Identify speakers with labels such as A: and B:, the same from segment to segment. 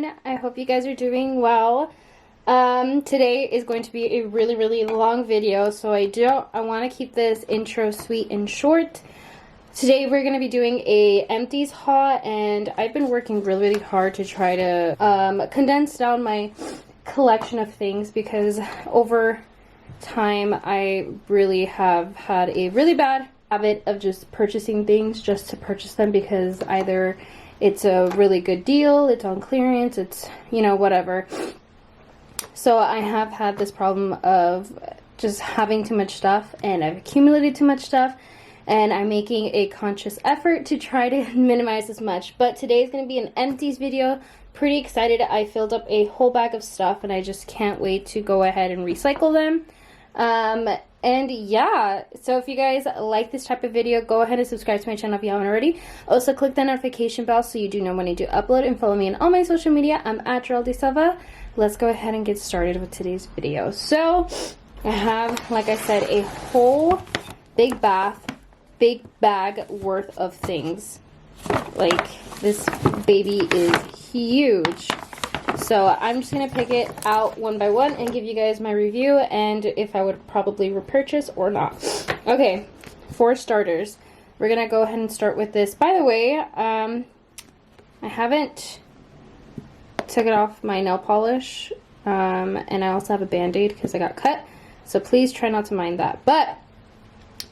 A: everyone. I hope you guys are doing well. Today is going to be a really long video, so I want to keep this intro sweet and short. Today we're going to be doing a Empties haul, and I've been working really hard to try to condense down my collection of things, because over time I really have had a really bad habit of just purchasing things just to purchase them, because either it's a really good deal, it's on clearance, it's, you know, whatever. So I have had this problem of just having too much stuff, and I've accumulated too much stuff, and I'm making a conscious effort to try to minimize as much. But today is going to be an empties video. Pretty excited. I filled up a whole bag of stuff, and I just can't wait to go ahead and recycle them. And yeah, so if you guys like this type of video, go ahead and subscribe to my channel if you haven't already. Also click the notification bell so you do know when I do upload, and follow me on all my social media. I'm at Silva. Let's go ahead and get started with today's video. So I have, like I said, a whole big bag worth of things. Like, this baby is huge. So I'm just going to pick it out one by one and give you guys my review and if I would probably repurchase or not. Okay, for starters, we're going to go ahead and start with this. By the way, I haven't took it off my nail polish, and I also have a band-aid because I got cut. So please try not to mind that. But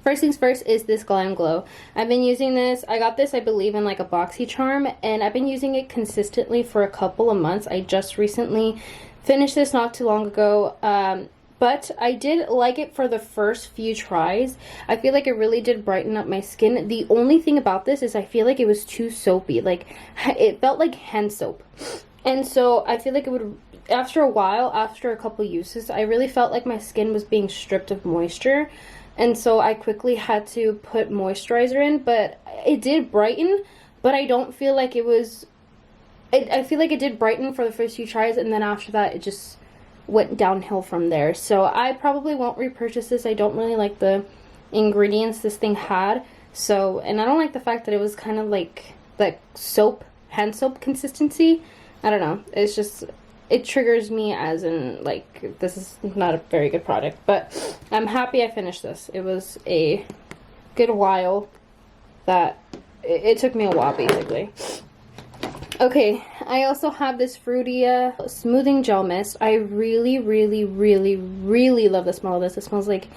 A: first things first is this Glam Glow. I've been using this. I got this, I believe, in like a BoxyCharm, and I've been using it consistently for a couple of months. I just recently finished this not too long ago, but I did like it for the first few tries. I feel like it really did brighten up my skin. The only thing about this is I feel like it was too soapy. Like, it felt like hand soap. And so I feel like it would, after a while, after a couple uses, I really felt like my skin was being stripped of moisture. And so I quickly had to put moisturizer in, but it did brighten, but I don't feel like it was, I feel like it did brighten for the first few tries, and then after that it just went downhill from there. So I probably won't repurchase this. I don't really like the ingredients this thing had. So, and I don't like the fact that it was kind of like soap, hand soap consistency. I don't know. It's just, it triggers me as in, like, this is not a very good product. But I'm happy I finished this. It was a good while that, it took me a while, basically. Okay, I also have this Rudia Smoothing Gel Mist. I really love the smell of this. It smells like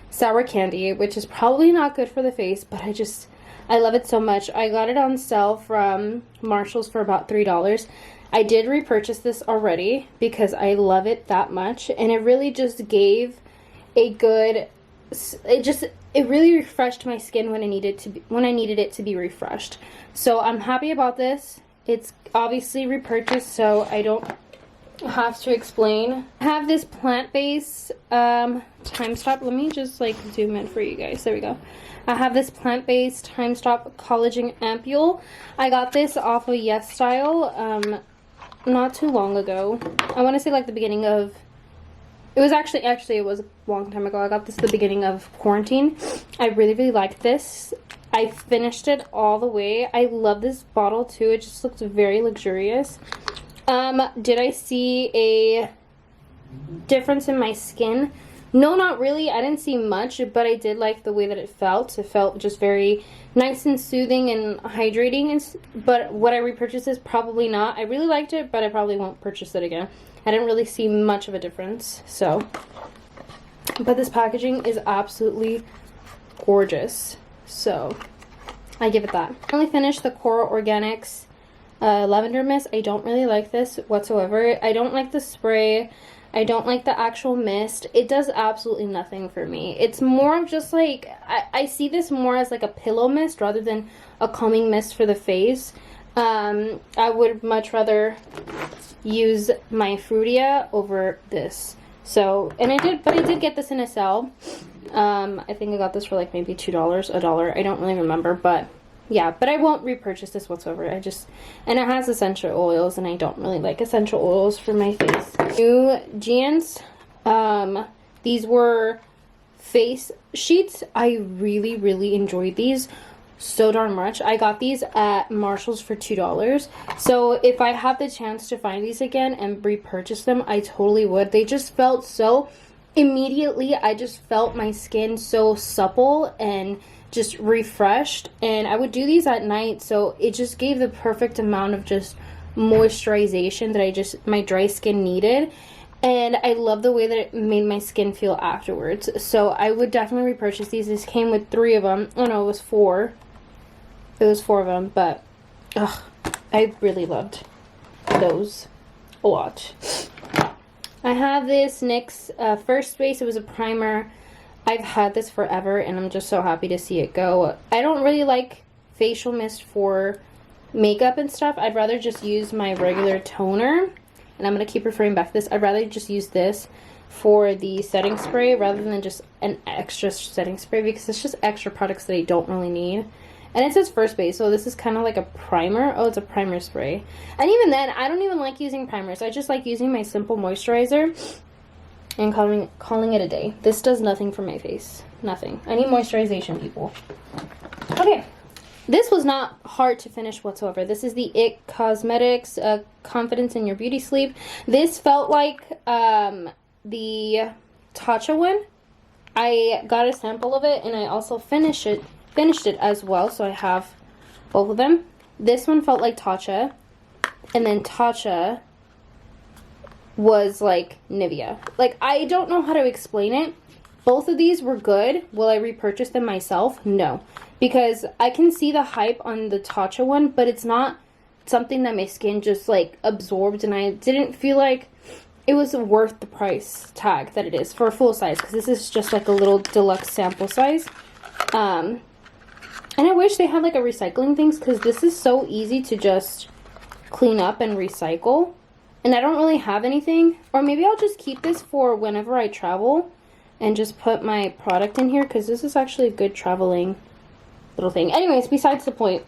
A: sour candy, which is probably not good for the face, but I love it so much. I got it on sale from Marshall's for about $3. I did repurchase this already because I love it that much, and it really just gave a good, it really refreshed my skin when I needed it to be refreshed. So I'm happy about this. It's obviously repurchased, so I don't have to explain. I have this plant-based Time Stop. Let me just like zoom in for you guys. There we go. I have this plant-based Time Stop Collagen Ampule. I got this off of Yes Style not too long ago. I want to say like the beginning of, it was actually it was a long time ago. I got this at the beginning of quarantine. I really liked this. I finished it all the way. I love this bottle too. It just looks very luxurious. Did I see a difference in my skin? No, not really. I didn't see much, but I did like the way that it felt. It felt just very nice and soothing and hydrating. But would I repurchase this? Probably not. I really liked it, but I probably won't purchase it again. I didn't really see much of a difference. So, but this packaging is absolutely gorgeous. So, I give it that. I only finished the Coral Organics Lavender Mist. I don't really like this whatsoever. I don't like the spray. I don't like the actual mist. It does absolutely nothing for me. It's more of just like, I see this more as like a pillow mist rather than a calming mist for the face. I would much rather use my Rudia over this. So, and I did get this in a sale. I think I got this for like maybe $2, $1. I don't really remember, but yeah, but I won't repurchase this whatsoever. And it has essential oils, and I don't really like essential oils for my face. New Jeans. These were face sheets. I really enjoyed these. so darn much. I got these at Marshall's for $2. So if I have the chance to find these again and repurchase them, I totally would. They just felt so, immediately I just felt my skin so supple and just refreshed. And I would do these at night, so it just gave the perfect amount of just moisturization that my dry skin needed. And I love the way that it made my skin feel afterwards. So I would definitely repurchase these. This came with 3 of them. Oh no, it was 4. It was 4 of them, but ugh, I really loved those a lot. I have this NYX First Base. It was a primer. I've had this forever, and I'm just so happy to see it go. I don't really like facial mist for makeup and stuff. I'd rather just use my regular toner, and I'm going to keep referring back to this. I'd rather just use this for the setting spray rather than just an extra setting spray, because it's just extra products that I don't really need. And it says First Base, so this is kind of like a primer. Oh, it's a primer spray. And even then, I don't even like using primers. I just like using my simple moisturizer and calling it a day. This does nothing for my face. Nothing. I need moisturization, people. Okay. This was not hard to finish whatsoever. This is the IT Cosmetics Confidence in Your Beauty Sleep. This felt like the Tatcha one. I got a sample of it, and I also finished it as well, so I have both of them. This one felt like Tatcha, and then Tatcha was like Nivea. Like, I don't know how to explain it. Both of these were good. Will I repurchase them myself? No, because I can see the hype on the Tatcha one, but it's not something that my skin just like absorbed, and I didn't feel like it was worth the price tag that it is for a full size, because this is just like a little deluxe sample size. And I wish they had like a recycling things, because this is so easy to just clean up and recycle. And I don't really have anything. Or maybe I'll just keep this for whenever I travel and just put my product in here, because this is actually a good traveling little thing. Anyways, besides the point,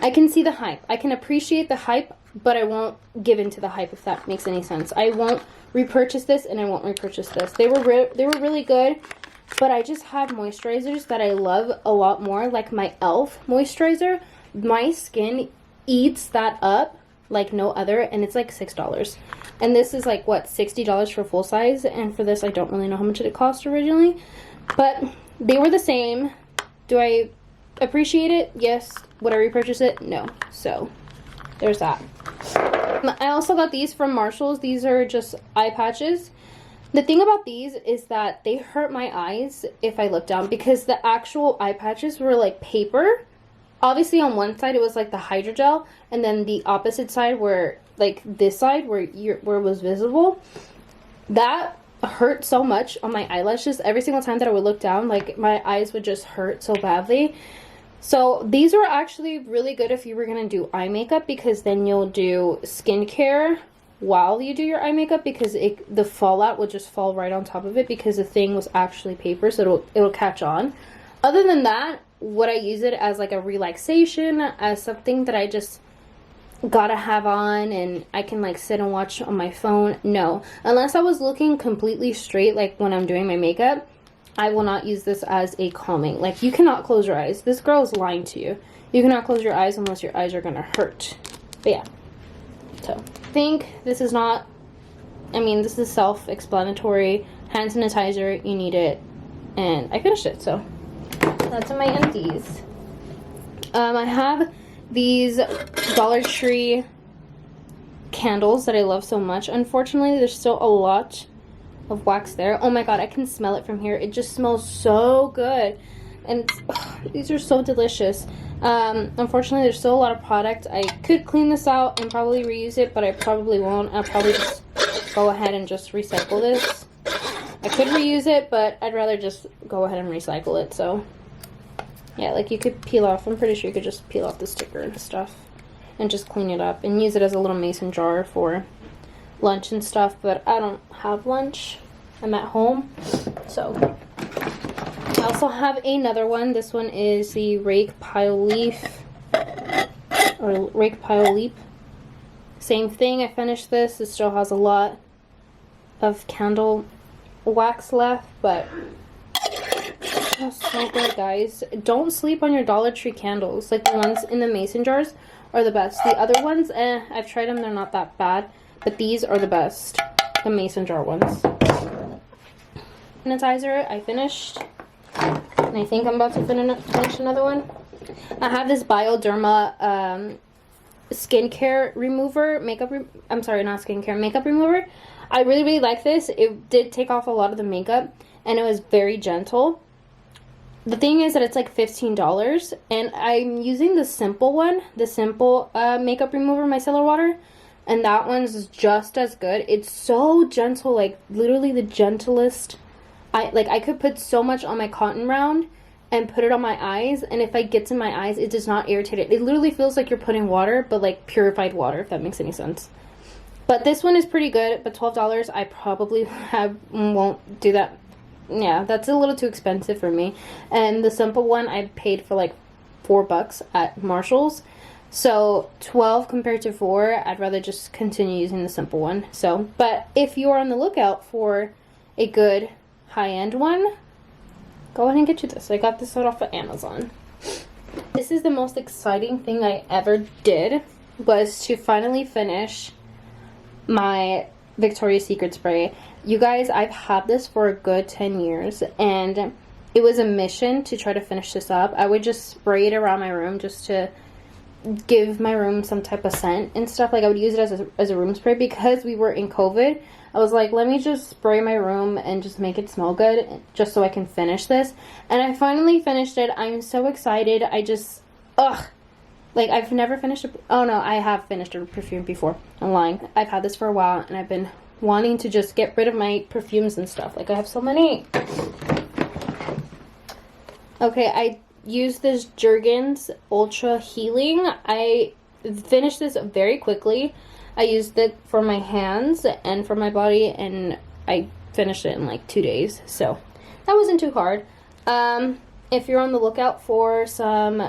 A: I can see the hype. I can appreciate the hype, but I won't give into the hype, if that makes any sense. I won't repurchase this, and I won't repurchase this. They were really good. But I just have moisturizers that I love a lot more, like my e.l.f. moisturizer. My skin eats that up like no other, and it's like $6. And this is like, what, $60 for full size? And for this, I don't really know how much it cost originally. But they were the same. Do I appreciate it? Yes. Would I repurchase it? No. So, there's that. I also got these from Marshall's. These are just eye patches. The thing about these is that they hurt my eyes if I look down, because the actual eye patches were like paper. Obviously on one side it was like the hydrogel, and then the opposite side, where like this side where it was visible, that hurt so much on my eyelashes. Every single time that I would look down, like my eyes would just hurt so badly. So these were actually really good if you were going to do eye makeup, because then you'll do skincare while you do your eye makeup, because the fallout will just fall right on top of it, because the thing was actually paper, so it'll catch on. Other than that, would I use it as like a relaxation, as something that I just gotta have on and I can like sit and watch on my phone? No. Unless I was looking completely straight, like when I'm doing my makeup, I will not use this as a calming. Like, you cannot close your eyes. This girl is lying to you. You cannot close your eyes unless your eyes are gonna hurt. But yeah. So, I think this is not, I mean, this is self-explanatory. Hand sanitizer, you need it. And I finished it, so that's in my empties. I have these Dollar Tree candles that I love so much. Unfortunately, there's still a lot of wax there. Oh my god, I can smell it from here. It just smells so good. And these are so delicious. Unfortunately, there's still a lot of product. I could clean this out and probably reuse it, but I probably won't. I'll probably just go ahead and just recycle this. I could reuse it, but I'd rather just go ahead and recycle it. So yeah, like you could peel off, I'm pretty sure you could just peel off the sticker and stuff and just clean it up and use it as a little mason jar for lunch and stuff. But I don't have lunch, I'm at home. So I also have another one. This one is the Rake Pile Leaf, or Rake Pile Leap. Same thing, I finished this. It still has a lot of candle wax left, but Oh, so good, guys. Don't sleep on your Dollar Tree candles. Like the ones in the mason jars are the best. The other ones, I've tried them. They're not that bad. But these are the best. The mason jar ones. Sanitizer, I finished. And I think I'm about to finish another one. I have this Bioderma skincare remover. Makeup remover. I really, really like this. It did take off a lot of the makeup. And it was very gentle. The thing is that it's like $15, and I'm using the simple one, the simple makeup remover micellar water, and that one's just as good. It's so gentle, like literally the gentlest. I could put so much on my cotton round and put it on my eyes, and if it gets in my eyes, it does not irritate it. It literally feels like you're putting water, but like purified water, if that makes any sense. But this one is pretty good, but $12, I probably won't do that. Yeah, that's a little too expensive for me. And the simple one I paid for like $4 at Marshall's. So 12 compared to 4, I'd rather just continue using the simple one. So, but if you're on the lookout for a good high-end one, go ahead and get you this. I got this off of Amazon. This is the most exciting thing I ever did, was to finally finish my Victoria's Secret spray. You guys, I've had this for a good 10 years, and it was a mission to try to finish this up. I would just spray it around my room just to give my room some type of scent and stuff. Like, I would use it as a room spray because we were in COVID. I was like, let me just spray my room and just make it smell good just so I can finish this. And I finally finished it. I'm so excited. I just, like, I've never finished oh no, I have finished a perfume before. I'm lying. I've had this for a while, and I've been wanting to just get rid of my perfumes and stuff. Like, I have so many. Okay, I used this Jergens Ultra Healing. I finished this very quickly. I used it for my hands and for my body, and I finished it in like 2 days. So that wasn't too hard. If you're on the lookout for some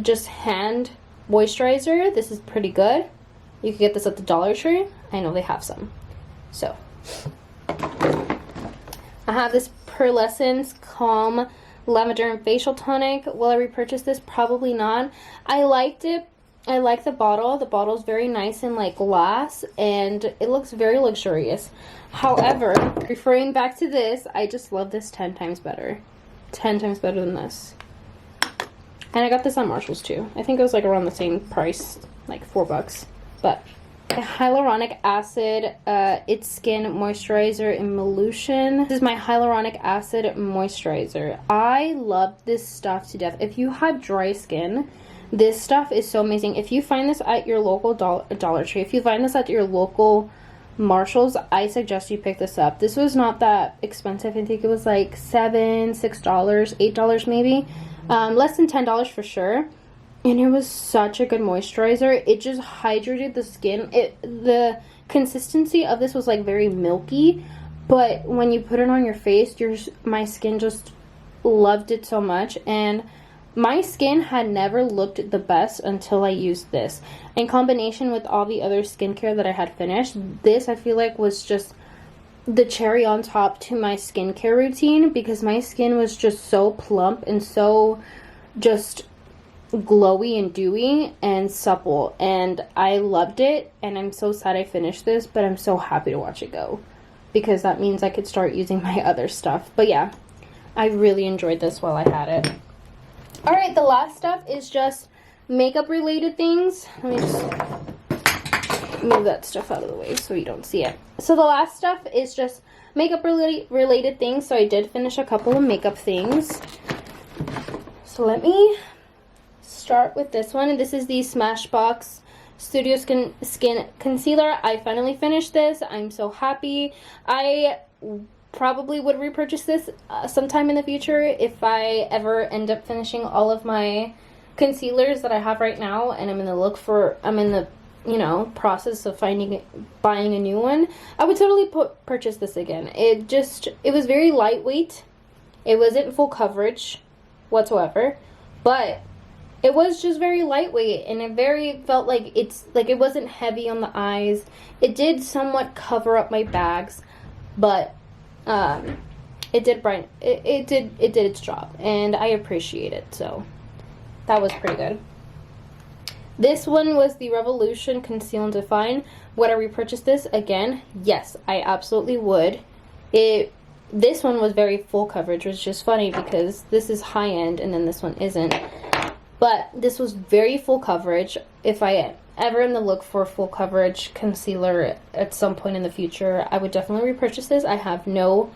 A: just hand moisturizer, this is pretty good. You can get this at the Dollar Tree. I know they have some. So I have this Pearlescence Calm Lavender and Facial Tonic. Will I repurchase this? Probably not. I liked it. I like the bottle. The bottle is very nice and like glass, and it looks very luxurious. However, referring back to this, I just love this 10 times better. 10 times better than this. And I got this on Marshall's too. I think it was like around the same price, like $4. But Hyaluronic Acid, It's Skin Moisturizer Emulsion. This is my Hyaluronic Acid Moisturizer. I love this stuff to death. If you have dry skin, this stuff is so amazing. If you find this at your local Dollar Tree, if you find this at your local Marshall's, I suggest you pick this up. This was not that expensive. I think it was like $7, $6, $8 maybe. Less than $10 for sure. And it was such a good moisturizer. It just hydrated the skin. The consistency of this was like very milky, but when you put it on your face, my skin just loved it so much. And my skin had never looked the best until I used this. In combination with all the other skincare that I had finished, this I feel like was just the cherry on top to my skincare routine, because my skin was just so plump and so just glowy and dewy and supple, and I loved it. And I'm so sad I finished this, but I'm so happy to watch it go, because that means I could start using my other stuff. But yeah, I really enjoyed this while I had it. Alright, the last stuff is just makeup related things. Let me just move that stuff out of the way so you don't see it. So the last stuff is just makeup related things. So I did finish a couple of makeup things. So let me start with this one. And this is the Smashbox Studio Skin Concealer. I finally finished this. I'm so happy. I probably would repurchase this sometime in the future if I ever end up finishing all of my concealers that I have right now, and I'm in the process of buying a new one. I would totally purchase this again. It was very lightweight. It wasn't full coverage whatsoever, but it was just very lightweight, and it felt like it wasn't heavy on the eyes. It did somewhat cover up my bags, but it did brighten, it did its job, and I appreciate it, so that was pretty good. This one was the Revolution Conceal and Define. Would I repurchase this again? Yes, I absolutely would. This one was very full coverage, which is just funny because this is high end and then this one isn't. But this was very full coverage. If I ever in the look for full coverage concealer at some point in the future, I would definitely repurchase this. I have no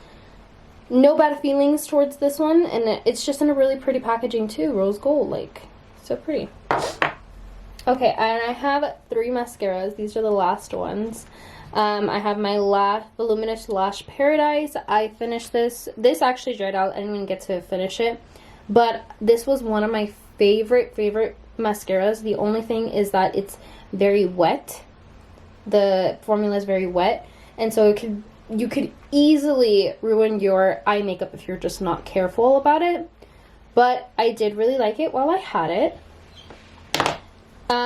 A: bad feelings towards this one, and it's just in a really pretty packaging too, rose gold, like so pretty. Okay, and I have 3 mascaras. These are the last ones. I have my Voluminous Lash Paradise. I finished this. This actually dried out. I didn't even get to finish it, but this was one of my favorite mascaras. The only thing is that it's very wet. The formula is very wet, and so you could easily ruin your eye makeup if you're just not careful about it. But I did really like it while I had it.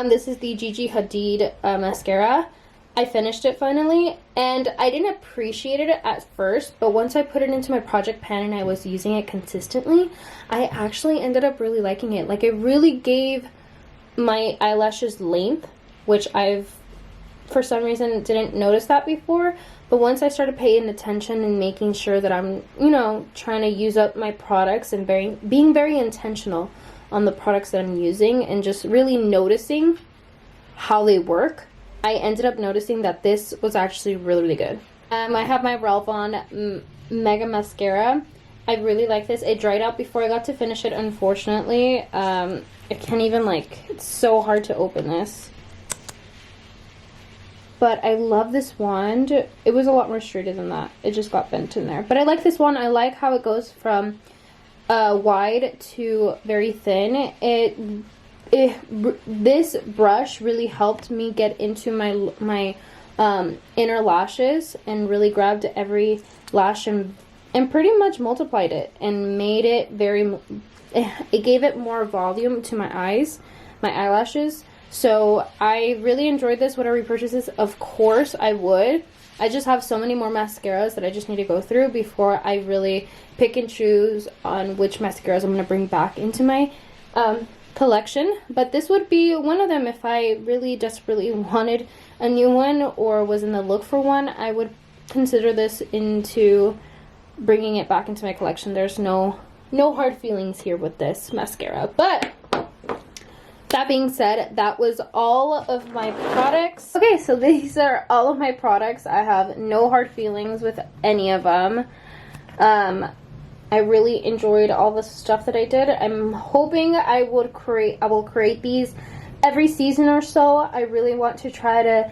A: This is the Gigi Hadid mascara. I finished it finally, and I didn't appreciate it at first, but once I put it into my project pan and I was using it consistently, I actually ended up really liking it. Like, it really gave my eyelashes length, which I've, for some reason, didn't notice that before. But once I started paying attention and making sure that I'm, you know, trying to use up my products and being very intentional on the products that I'm using and just really noticing how they work, I ended up noticing that this was actually really good. I have my Revlon Mega Mascara. I really like this. It dried out before I got to finish it, unfortunately. I can't even, like, it's so hard to open this. But I love this wand. It was a lot more straighter than that. It just got bent in there. But I like this one. I like how it goes from wide to very thin. This brush really helped me get into my inner lashes and really grabbed every lash and pretty much multiplied it and made it it gave it more volume to my eyes, my eyelashes. So I really enjoyed this. Would I repurchase this? Of course I would. I just have so many more mascaras that I just need to go through before I really pick and choose on which mascaras I'm going to bring back into my collection. But this would be one of them. If I really desperately wanted a new one or was in the look for one, I would consider this into bringing it back into my collection. There's no hard feelings here with this mascara. But that being said, that was all of my products. Okay, so these are all of my products. I have no hard feelings with any of them. I really enjoyed all the stuff that I did. I'm hoping I will create these every season or so. I really want to try to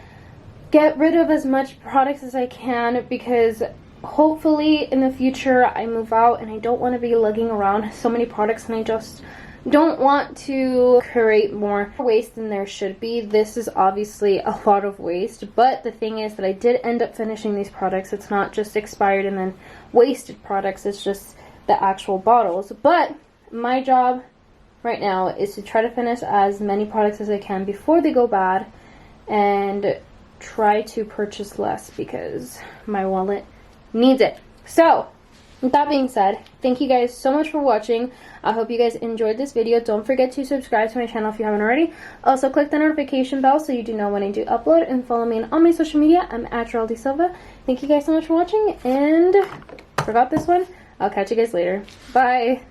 A: get rid of as much products as I can, because hopefully in the future I move out and I don't want to be lugging around so many products, and I just don't want to create more waste than there should be. This is obviously a lot of waste, but the thing is that I did end up finishing these products. It's not just expired and then wasted products, it's just the actual bottles. But my job right now is to try to finish as many products as I can before they go bad and try to purchase less because my wallet needs it. So with that being said, thank you guys so much for watching. I hope you guys enjoyed this video. Don't forget to subscribe to my channel if you haven't already. Also, click the notification bell so you do know when I do upload, and follow me on all my social media. I'm at Geraldine Silva. Thank you guys so much for watching, and forgot this one. I'll catch you guys later. Bye!